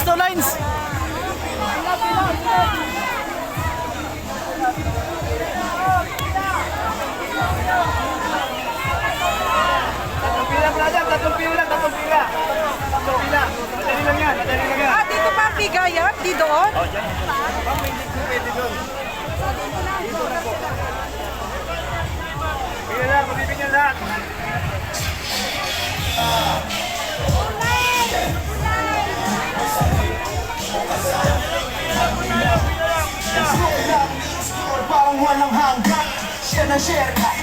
Two lines. Tatlong pila pala dyan, tatlong pila. Madali lang yan. Ah, dito pa ang bigayan? Di doon? O, dyan. Ma'am, hindi po pwede doon. Dito na po. Pila lang, pabibigyan lahat. Parang walang hanggan, siya na share ka.